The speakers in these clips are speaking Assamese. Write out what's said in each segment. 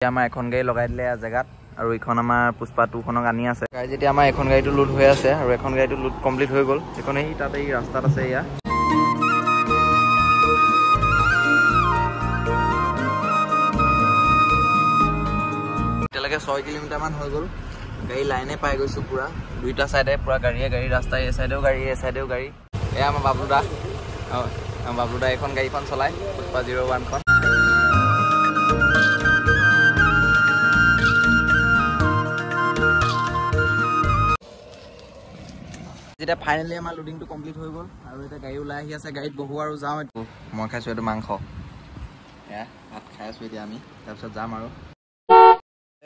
আমাৰ এখন গাড়ী লগাই দিলে জেগাত আৰু এইখন আমাৰ পুষ্পা 2 খনক আনি আছে গাড়ী যেতিয়া আমাৰ এখন গাড়ীটো লোড হৈ আছে আৰু এখন গাড়ীটো লোড কমপ্লিট হৈ গ'ল এখন এই তাতে এই ৰাস্তাত আছে ইয়া এতিয়ালৈকে 6 কিলোমিটাৰ মান হৈ গ'ল গাড়ী লাইনে পাই গৈছো পুৰা দুইটা সাইডে পুৰা গাড়ী ৰাস্তা এই সাইডেও গাড়ী এই সাইডেও গাড়ী এয়া আমাৰ বাবলুদা এখন গাড়ীখন চলাই পুষ্পা 01 খন যেটা ফাইনালি আমাৰ লোডিংটো কমপ্লিট হৈ গ'ল আৰু এটা গাড়ী ওলাই আহি আছে গাড়ীত বহু আৰু যাওঁ মই খাইছো এইটো মাংস এয়া ভাত খাই আছো এতিয়া আমি তাৰপিছত যাম আৰু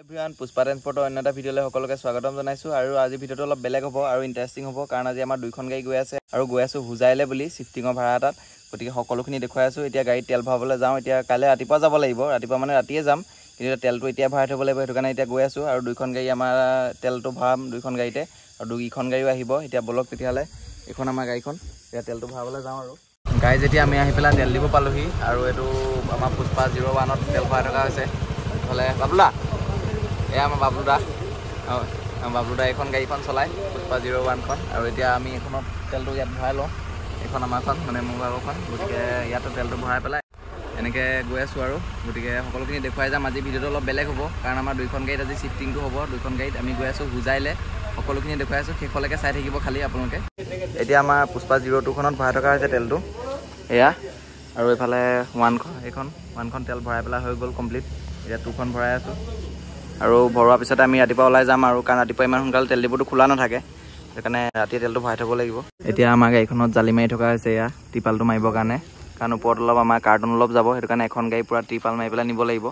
এভৰিৱান পুষ্পা ট্ৰান্সপৰ্টৰ অন্য এটা ভিডিঅ'লৈ সকলোকে স্বাগতম জনাইছো আৰু আজি ভিডিঅ'টো অলপ বেলেগ হ'ব আৰু ইণ্টাৰেষ্টিং হ'ব কাৰণ আজি আমাৰ দুইখন গাড়ী গৈ আছে আৰু গৈ আছো হুজাইলে বুলি শিফটিঙৰ ভাড়া এটাত গতিকে সকলোখিনি দেখুৱাই আছো এতিয়া গাড়ীত তেল ভৰাবলৈ যাওঁ এতিয়া কাইলৈ ৰাতিপুৱা যাব লাগিব ৰাতিপুৱা মানে ৰাতিয়ে যাম কিন্তু তেলটো এতিয়া ভৰাই থ'ব লাগিব সেইটো কাৰণে এতিয়া গৈ আছো আৰু দুইখন গাড়ী আমাৰ তেলটো ভৰাম দুইখন গাড়ীতে আৰু দুইখন গাড়ীও আহিব এতিয়া বলক তেতিয়াহ'লে এখন আমাৰ গাড়ীখন এতিয়া তেলটো ভৰাবলৈ যাওঁ আৰু গাড়ী যেতিয়া আমি আহি পেলাই তেল দিব পালোহি আৰু এইটো আমাৰ পুষ্পা 01ত তেল ভৰাই থকা হৈছে এইফালে বাবলুদা এয়া আমাৰ বাবলুদা এখন গাড়ীখন চলাই পুষ্পা 01 খন আৰু এতিয়া আমি এখনত তেলটো ইয়াত ভৰাই লওঁ এখন আমাৰখন মানে মোৰ ভাগৰখন গতিকে ইয়াতো তেলটো ভৰাই পেলাই এনেকৈ গৈ আছোঁ আৰু গতিকে সকলোখিনি দেখুৱাই যাম আজি ভিডিঅ'টো অলপ বেলেগ হ'ব কাৰণ আমাৰ দুইখন গাড়ীত আজি শিফটিংটো হ'ব দুইখন গাড়ীত আমি গৈ আছোঁ হুজাইলে সকলোখিনি দেখুৱাই আছোঁ শেষলৈকে চাই থাকিব খালি আপোনালোকে এতিয়া আমাৰ পুষ্পা 02 খনত ভৰাই থকা হৈছে তেলটো এয়া আৰু এইফালে 1 খন তেল ভৰাই পেলাই হৈ গ'ল কমপ্লিট এতিয়া 2 খন ভৰাই আছোঁ আৰু ভৰোৱাৰ পিছতে আমি ৰাতিপুৱা ওলাই যাম আৰু কাৰণ ৰাতিপুৱা ইমান সোনকালে তেল ডিপুটো খোলা নাথাকে সেইকাৰণে ৰাতিয়ে তেলটো ভৰাই থ'ব লাগিব এতিয়া আমাৰ গাড়ীখনত জালি মাৰি থকা হৈছে এয়া টিপালটো মাৰিবৰ কাৰণে কাৰণ ওপৰত অলপ আমাৰ কাৰ্টন অলপ যাব সেইটো কাৰণে এখন গাড়ী পূৰা টিপাল মাৰি পেলাই নিব লাগিব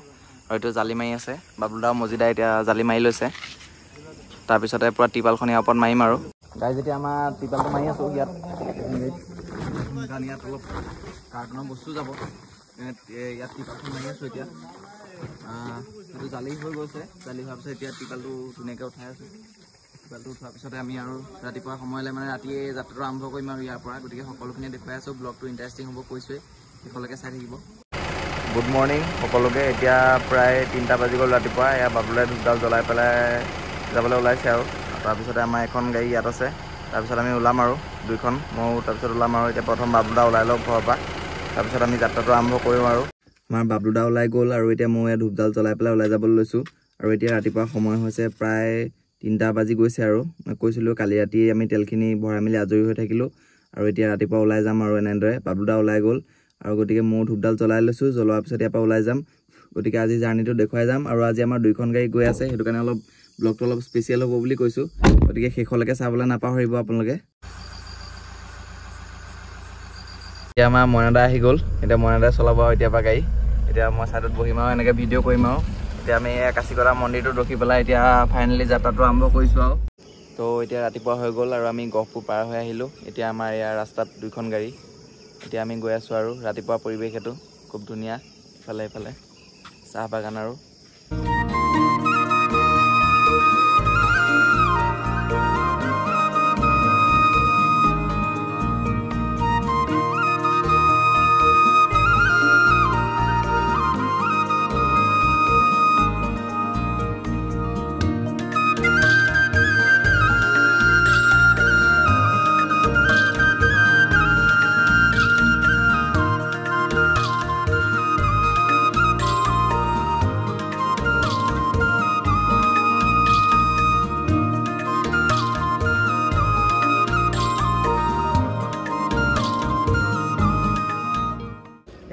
আৰু এইটো জালি মাৰি আছে বাবলুদা মজিদা এতিয়া জালি মাৰি লৈছে তাৰপিছতে পূৰা টিপালখন ইয়াৰ ওপৰত মাৰিম আৰু গাড়ী যেতিয়া আমাৰ টিপালটো মাৰি আছোঁ ইয়াত ইয়াত অলপ কাৰ্টনৰ বস্তু যাব ইয়াত টিপালখন মাৰি আছোঁ এতিয়া এইটো জালি হৈ গৈছে জালি হোৱাৰ পিছত এতিয়া টিপালটো ধুনীয়াকৈ উঠাই আছোঁ টিপালটো উঠোৱাৰ পিছতে আমি আৰু ৰাতিপুৱা সময়লৈ মানে ৰাতিয়ে যাত্ৰাটো আৰম্ভ কৰিম আৰু ইয়াৰ পৰা গতিকে সকলোখিনি দেখুৱাই আছোঁ ব্লগটো ইণ্টাৰেষ্টিং হ'ব কৈছোঁৱে শেষলৈকে চাই থাকিব গুড মৰ্ণিং সকলোকে এতিয়া প্ৰায় 3টা বাজি গ'ল ৰাতিপুৱা এয়া বাবলুদাই ধূপডাল জ্বলাই পেলাই যাবলৈ ওলাইছে আৰু তাৰপিছতে আমাৰ এখন গাড়ী ইয়াত আছে তাৰপিছত আমি ওলাম আৰু দুইখন ময়ো তাৰপিছত ওলাম আৰু এতিয়া প্ৰথম বাবলুদা ওলাই লওক ঘৰৰ পৰা তাৰপিছত আমি যাত্ৰাটো আৰম্ভ কৰিম আৰু আমাৰ বাবলুদা ওলাই গ'ল আৰু এতিয়া মই ইয়াত ধূপডাল জ্বলাই পেলাই ওলাই যাবলৈ লৈছোঁ আৰু এতিয়া ৰাতিপুৱা সময় হৈছে প্ৰায় 3টা বাজি গৈছে আৰু মই কৈছিলোঁ কালি ৰাতি আমি তেলখিনি ভৰাই মেলি আজৰি হৈ থাকিলোঁ আৰু এতিয়া ৰাতিপুৱা ওলাই যাম আৰু এনেদৰে বাবলুদা ওলাই গ'ল আৰু গতিকে মই ধূপডাল জ্বলাই লৈছোঁ জ্বলোৱাৰ পিছত ইয়াৰ পৰা ওলাই যাম গতিকে আজি জাৰ্ণিটো দেখুৱাই যাম আৰু আজি আমাৰ দুইখন গাড়ী গৈ আছে সেইটো কাৰণে অলপ ব্লগটো অলপ স্পেচিয়েল হ'ব বুলি কৈছোঁ গতিকে শেষলৈকে চাবলৈ নাপাহৰিব আপোনালোকে এতিয়া আমাৰ মইনাদা আহি গ'ল এতিয়া মইনাদাই চলাব আৰু এতিয়াৰ পৰা গাড়ী এতিয়া মই ছাইডত বহিম আৰু এনেকৈ ভিডিঅ' কৰিম আৰু এতিয়া আমি কাচিকটা মন্দিৰটোত ৰখি পেলাই এতিয়া ফাইনেলি যাত্ৰাটো আৰম্ভ কৰিছোঁ আৰু তো এতিয়া ৰাতিপুৱা হৈ গ'ল আৰু আমি গহপুৰ পাৰ হৈ আহিলোঁ এতিয়া আমাৰ ইয়াৰ ৰাস্তাত দুইখন গাড়ী এতিয়া আমি গৈ আছোঁ আৰু ৰাতিপুৱা পৰিৱেশ এইটো খুব ধুনীয়া ইফালে ইফালে চাহ বাগান আৰু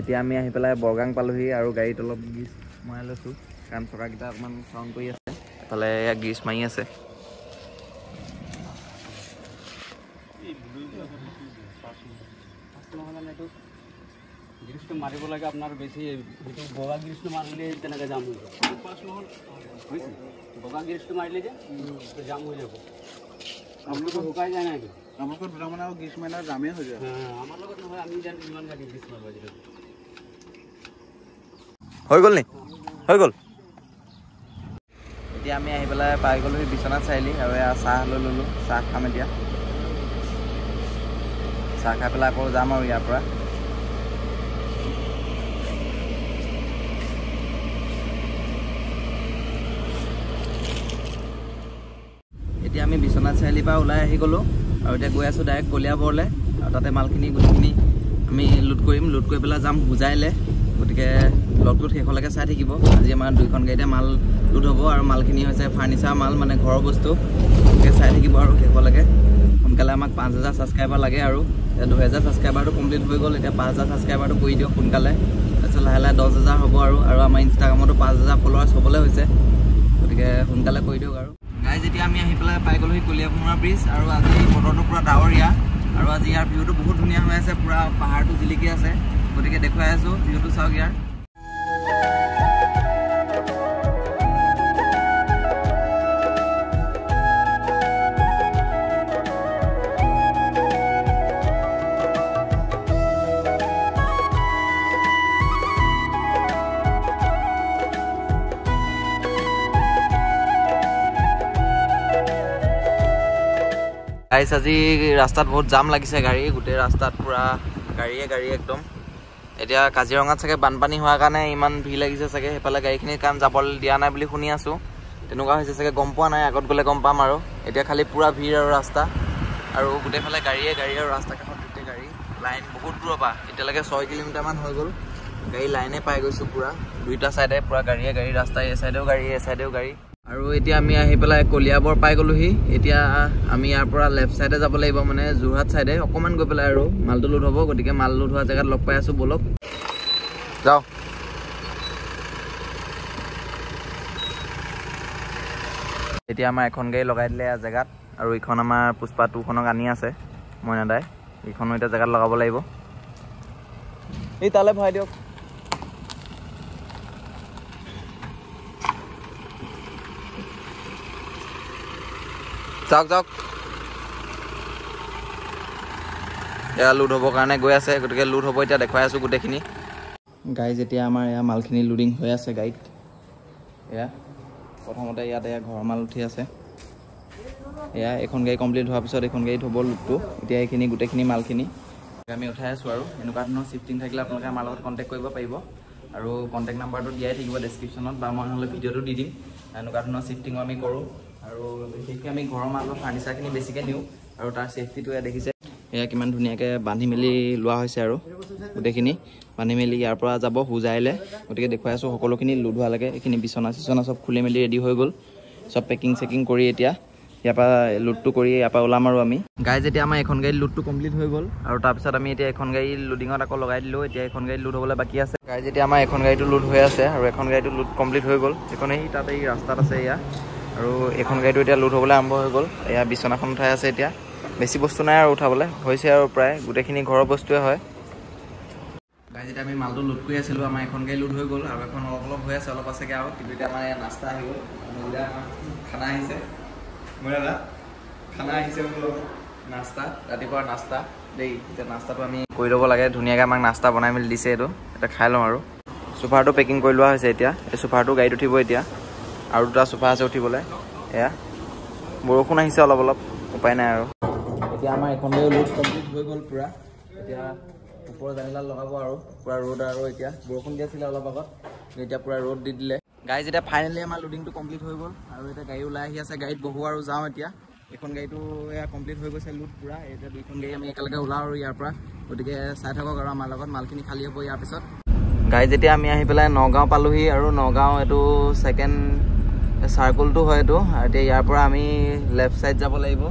এতিয়া আমি আহি পেলাই বৰগাং পালোহি আৰু গাড়ীত অলপ গ্ৰীজ মৰাই লৈছোঁ কাৰণ চকাকেইটা অকণমান চাউণ্ড কৰি আছে এফালে গ্ৰীজ মাৰি আছে গ্ৰীজটো মাৰিব লাগে আপোনাৰ বেছি সেইটো বগা গ্ৰীজটো মাৰিলে তেনেকৈ জাম হৈ যাব বুজিছে বগা গ্ৰীজটো মাৰিলে যে জাম হৈ যাব আপোনালোকৰ শুকাই যায় নাই আপোনালোকৰ মানে আৰু গ্ৰীজ মাৰিলে জামেই হৈ যায় আমাৰ লগত নহয় আমি জানো ইমান গাড়ী গ্ৰীজ মাৰিব আজিকালি হৈ গ'ল নি হৈ গ'ল এতিয়া আমি আহি পেলাই পাই গ'লোহি বিশ্বনাথ চাৰিআলি আৰু এয়া চাহ লৈ ল'লোঁ চাহ খাম এতিয়া চাহ খাই পেলাই আকৌ যাম আৰু ইয়াৰ পৰা এতিয়া আমি বিশ্বনাথ চাৰিআলিৰ পৰা ওলাই আহি গ'লোঁ আৰু এতিয়া গৈ আছোঁ ডাইৰেক্ট কলিয়াবৰলৈ আৰু তাতে মালখিনি গোটেইখিনি আমি লোড কৰিম লোড কৰি পেলাই যাম হোজাইলৈ গতিকে ব্লগটোত শেষলৈকে চাই থাকিব আজি আমাৰ 2খন গাড়ীতে মাল লোড হ'ব আৰু মালখিনি হৈছে ফাৰ্নিচাৰ মাল মানে ঘৰৰ বস্তু গতিকে চাই থাকিব আৰু শেষলৈকে সোনকালে আমাক 5000 ছাবস্ক্ৰাইবাৰ লাগে আৰু 2000 ছাবস্ক্ৰাইবাৰটো কমপ্লিট হৈ গ'ল এতিয়া 5000 ছাবস্ক্ৰাইবাৰটো কৰি দিয়ক সোনকালে তাৰপিছত লাহে লাহে 10000 হ'ব আৰু আমাৰ ইনষ্টাগ্ৰামতো 5000 ফলোৱাৰ্ছ হ'বলৈ হৈছে গতিকে সোনকালে কৰি দিয়ক আৰু গাইজ এতিয়া আমি আহি পেলাই পাই গ'লোহি কলিয়াভোমোৰা ব্ৰিজ আৰু আজি বতৰটো পূৰা ডাৱৰীয়া আৰু আজি ইয়াৰ ভিউটো বহুত ধুনীয়া হৈ আছে পূৰা পাহাৰটো জিলিকি আছে গতিকে দেখুৱাই আছোঁ ভিউটো চাওক ইয়াৰ গাইজ আজি ৰাস্তাত বহুত জাম লাগিছে গাড়ী গোটেই ৰাস্তাত পুৰা গাড়ী একদম এতিয়া কাজিৰঙাত চাগে বানপানী হোৱাৰ কাৰণে ইমান ভিৰ লাগিছে চাগে সেইফালে গাড়ীখিনিৰ কাৰণ যাবলৈ দিয়া নাই বুলি শুনি আছোঁ তেনেকুৱা হৈছে চাগে গম পোৱা নাই আগত গ'লে গম পাম আৰু এতিয়া খালি পুৰা ভিৰ আৰু ৰাস্তা আৰু গোটেইফালে গাড়ী আৰু ৰাস্তা কাষত গোটেই গাড়ী লাইন বহুত দূৰৰ পৰা এতিয়ালৈকে 6 কিলোমিটাৰমান হৈ গ'ল গাড়ী লাইনে পাই গৈছোঁ পুৰা দুইটা চাইডে পুৰা গাড়ী ৰাস্তা এই চাইডেও গাড়ী আৰু এতিয়া আমি আহি পেলাই কলিয়াবৰ পাই গ'লোহি এতিয়া আমি ইয়াৰ পৰা লেফ্ট চাইডে যাব লাগিব মানে যোৰহাট চাইডে অকণমান গৈ পেলাই আৰু মালটো লোড হ'ব গতিকে মাল লোড হোৱা জেগাত লগ পাই আছোঁ বলক যাওঁ এতিয়া আমাৰ এখন গাড়ী লগাই দিলে জেগাত আৰু এইখন আমাৰ পুষ্পা 2খনক আনি আছে মইনাদাই এইখনো এতিয়া জেগাত লগাব লাগিব এই তালৈ ভৰাই দিয়ক যাওক এয়া লোড হ'বৰ কাৰণে গৈ আছে গতিকে লোড হ'ব এতিয়া দেখুৱাই আছোঁ গোটেইখিনি গাড়ী যেতিয়া আমাৰ এয়া মালখিনি লোডিং হৈ আছে গাড়ীত এয়া প্ৰথমতে ইয়াতে ঘৰৰ মাল উঠি আছে এয়া এখন গাড়ী কমপ্লিট হোৱাৰ পিছত এখন গাড়ীত হ'ব লোডটো এতিয়া এইখিনি গোটেইখিনি মালখিনি আমি উঠাই আছোঁ আৰু এনেকুৱা ধৰণৰ শ্বিফটিং থাকিলে আপোনালোকে আমাৰ লগত কণ্টেক্ট কৰিব পাৰিব আৰু কণ্টেক্ট নাম্বাৰটো দিয়াই থাকিব ডেছক্ৰিপশ্যনত বা মই নহ'লে ভিডিঅ'টো দি দিম এনেকুৱা ধৰণৰ শ্বিফটিঙো আমি কৰোঁ আৰু বিশেষকৈ আমি ঘৰৰ মালৰ ফাৰ্নিচাৰখিনি বেছিকৈ নিওঁ আৰু তাৰ ছেফটিটো এয়া দেখিছে এয়া কিমান ধুনীয়াকৈ বান্ধি মেলি লোৱা হৈছে আৰু গোটেইখিনি বান্ধি মেলি ইয়াৰ পৰা যাব হোজাইলৈ গতিকে দেখুৱাই আছোঁ সকলোখিনি লোড হোৱালৈকে এইখিনি বিচনা চব খুলি মেলি ৰেডি হৈ গ'ল চব পেকিং কৰি এতিয়া ইয়াৰ পৰা লোডটো কৰি ইয়াৰ পৰা ওলাম আৰু আমি গাড়ী যেতিয়া আমাৰ এখন গাড়ীত লোডটো কমপ্লিট হৈ গ'ল আৰু তাৰপিছত আমি এতিয়া এখন গাড়ী লোডিঙত আকৌ লগাই দিলোঁ এতিয়া এখন গাড়ী লোড হ'বলৈ বাকী আছে গাড়ী যেতিয়া আমাৰ এখন গাড়ীটো লোড হৈ আছে আৰু এখন গাড়ীটো লোড কমপ্লিট হৈ গ'ল এখন এই তাতে এই ৰাস্তাত আছে এয়া আৰু এখন গাড়ীটো এতিয়া লোড হ'বলৈ আৰম্ভ হৈ গ'ল এয়া বিচনাখন উঠাই আছে এতিয়া বেছি বস্তু নাই আৰু উঠাবলৈ হৈছে আৰু প্ৰায় গোটেইখিনি ঘৰৰ বস্তুৱে হয় গাড়ী যেতিয়া আমি মালটো লোড কৰি আছিলোঁ আমাৰ এখন গাড়ী লোড হৈ গ'ল আৰু এখন অলপ হৈ আছে অলপ আছেগৈ আৰু কিন্তু এতিয়া আমাৰ নাস্তা আহি গ'ল খানা আহিছে মই দাদা খানা আহিছে নাস্তা ৰাতিপুৱাৰ নাস্তা দেই এতিয়া নাস্তাটো আমি কৰি ল'ব লাগে ধুনীয়াকৈ আমাক নাস্তা বনাই মেলি দিছে এইটো এতিয়া খাই লওঁ আৰু চোফাৰটো পেকিং কৰি লোৱা হৈছে এতিয়া এই চোফাৰটো গাড়ীত উঠিব এতিয়া আৰু দুটা চোফা আছে উঠিবলৈ এয়া বৰষুণ আহিছে অলপ উপায় নাই আৰু এতিয়া আমাৰ এখন গাড়ী লোড কমপ্লিট হৈ গ'ল পূৰা এতিয়া ওপৰৰ জানিলাত লগাব আৰু পূৰা ৰ'দ আৰু এতিয়া বৰষুণ দি আছিলে অলপ আগত এতিয়া পূৰা ৰ'দ দি দিলে গাড়ী যেতিয়া ফাইনেলি আমাৰ লোডিংটো কমপ্লিট হৈ গ'ল আৰু এতিয়া গাড়ী ওলাই আহি আছে গাড়ীত বহোঁ আৰু যাওঁ এতিয়া এখন গাড়ীটো এয়া কমপ্লিট হৈ গৈছে লোড পূৰা এতিয়া 2খন গাড়ী আমি একেলগে ওলাওঁ আৰু ইয়াৰ পৰা গতিকে চাই থাকক আৰু আমাৰ লগত মালখিনি খালী হ'ব ইয়াৰ পিছত গাড়ী যেতিয়া আমি আহি পেলাই নগাঁও পালোহি আৰু নগাঁও এইটো ছেকেণ্ড চাৰ্কুলটো হয় এইটো এতিয়া ইয়াৰ পৰা আমি লেফ্ট ছাইড যাব লাগিব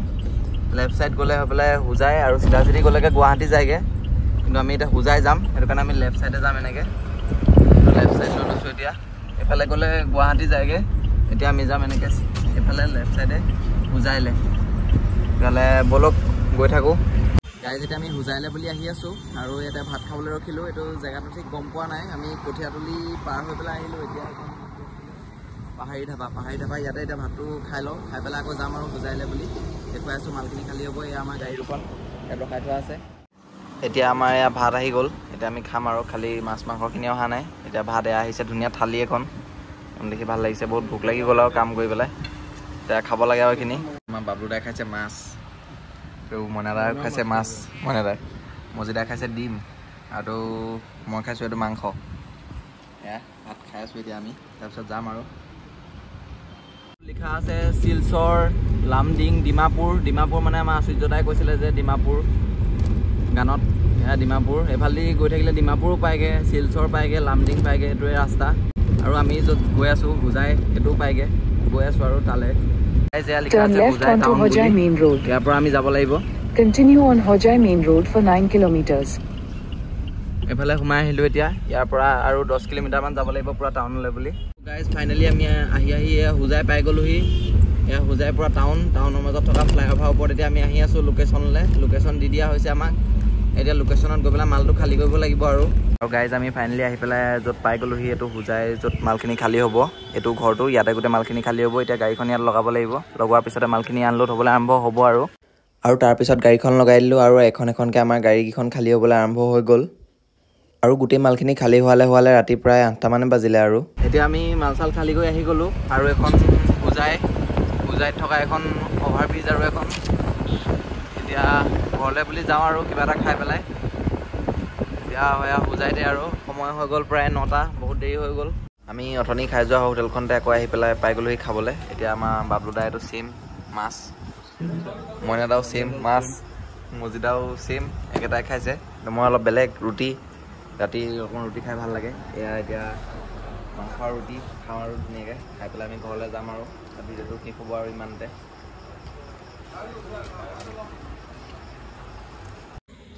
লেফ্ট ছাইড গ'লে হৈ পেলাই হোজাই আৰু চিধা গ'লেগৈ গুৱাহাটী যায়গৈ কিন্তু আমি এতিয়া হোজাই যাম সেইটো কাৰণে আমি লেফ্ট ছাইডে যাম এনেকৈ লেফ্ট ছাইড লৈ লৈছোঁ এতিয়া এইফালে গ'লে গুৱাহাটী যায়গৈ এতিয়া আমি যাম এনেকৈ এইফালে লেফ্ট ছাইডে হোজাইলৈ তেতিয়াহ'লে ব'লক গৈ থাকোঁ গাড়ী যেতিয়া আমি হোজাইলৈ বুলি আহি আছোঁ আৰু ইয়াতে ভাত খাবলৈ ৰখিলোঁ এইটো জেগাটো ঠিক গম পোৱা নাই আমি কঠীয়াতলি পাৰ হৈ পেলাই আহিলোঁ এতিয়া পাহাৰী ধাবা ইয়াতে এতিয়া ভাতটো খাই লওঁ খাই পেলাই আকৌ যাম আৰু হোজাইলৈ বুলি দেখুৱাই আছোঁ মালখিনি খালী হ'ব এয়া আমাৰ গাড়ীখন ইয়াত ৰখাই থোৱা আছে এতিয়া আমাৰ এয়া ভাত আহি গ'ল এতিয়া আমি খাম আৰু খালি মাছ মাংসখিনি অহা নাই এতিয়া ভাত এয়া আহিছে ধুনীয়া থালি এখন দেখি ভাল লাগিছে বহুত ভোক লাগি গ'ল আৰু কাম কৰি পেলাই এতিয়া খাব লাগে আৰু এইখিনি আমাৰ বাবলুদাই খাইছে মাছ আৰু মইনাদাই খাইছে মাছ মইনাদাই মজিদাই খাইছে ডিম আৰু মই খাইছোঁ এইটো মাংস এয়া ভাত খাই আছোঁ এতিয়া আমি তাৰপিছত যাম আৰু লিখা আছে শিলচৰ লামডিং ডিমাপুৰ ডিমাপুৰ মানে আমাৰ আশ্চৰ্যদাই কৈছিলে যে ডিমাপুৰ গানত এয়া ডিমাপুৰ এইফালেদি গৈ থাকিলে ডিমাপুৰো পায়গৈ শিলচৰ পায়গৈ লামডিং পায়গৈ সেইটোৱে ৰাস্তা আৰু আমি য'ত গৈ আছোঁ হোজাই সেইটোও পায়গৈ গৈ আছোঁ আৰু তালৈ ইয়াৰ পৰা আমি যাব লাগিব Continue on Hojai Main Road for 9 kilometers. এফালে সোমাই আহিলোঁ এতিয়া ইয়াৰ পৰা আৰু 10 কিলোমিটাৰমান যাব লাগিব পুৰা টাউনলৈ বুলি গাইজ ফাইনেলি আমি আহি হোজাই পাই গ'লোহি এয়া হোজাই পুৰা টাউনৰ মাজত থকা ফ্লাইঅভাৰৰ ওপৰত এতিয়া আমি আহি আছোঁ লোকেশ্যন দি দিয়া হৈছে আমাক এতিয়া লোকেশ্যনত গৈ পেলাই মালটো খালী কৰিব লাগিব আৰু গাইজ আমি ফাইনেলি আহি পেলাই য'ত পাই গ'লোহি এইটো হোজাই য'ত মালখিনি খালী হ'ব এইটো ঘৰটো ইয়াতে গোটেই মালখিনি খালী হ'ব এতিয়া গাড়ীখন ইয়াত লগাব লাগিব লগোৱাৰ পিছতে মালখিনি আনলোড হ'বলৈ আৰম্ভ হ'ব আৰু তাৰপিছত গাড়ীখন লগাই দিলোঁ আৰু এখনকৈ আমাৰ গাড়ীকেইখন খালী হ'বলৈ আৰম্ভ হৈ গ'ল আৰু গোটেই মালখিনি খালী হোৱালে ৰাতি প্ৰায় 8টামান বাজিলে আৰু এতিয়া আমি মাল চাল খালী কৰি আহি গ'লোঁ আৰু এখন হোজাইত থকা এখন অভাৰব্ৰিজ আৰু এখন এতিয়া ঘৰলৈ বুলি যাওঁ আৰু কিবা এটা খাই পেলাই এতিয়া হোজাইতে আৰু সময় হৈ গ'ল প্ৰায় 9টা বহুত দেৰি হৈ গ'ল আমি অথনি খাই যোৱা হোটেলখনতে আকৌ আহি পেলাই পাই গ'লোহি খাবলৈ এতিয়া আমাৰ বাবলুদা এইটো ছেইম মাছ মইনাদাও ছেইম মাছ মজিদাও ছেইম একেটাই খাইছে মই অলপ বেলেগ ৰুটি ৰাতি অকণমান ৰুটি খাই ভাল লাগে এয়া এতিয়া মাংস আৰু ৰুটি খাওঁ আৰু ধুনীয়াকৈ খাই পেলাই আমি ঘৰলৈ যাম আৰু ভিডিঅ'টো শেষ হ'ব আৰু ইমানতে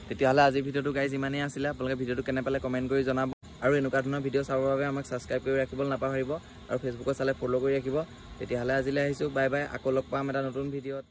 তেতিয়াহ'লে আজিৰ ভিডিঅ'টো গাইজ ইমানেই আছিলে আপোনালোকে ভিডিঅ'টো কেনে পালে কমেণ্ট কৰি জনাব আৰু এনেকুৱা ধৰণৰ ভিডিঅ' চাবৰ বাবে আমাক ছাবস্ক্ৰাইব কৰি ৰাখিবলৈ নাপাহৰিব আৰু ফেচবুকত চালে ফ'ল' কৰি ৰাখিব তেতিয়াহ'লে আজিলৈ আহিছোঁ বাই বাই আকৌ লগ পাম এটা নতুন ভিডিঅ'ত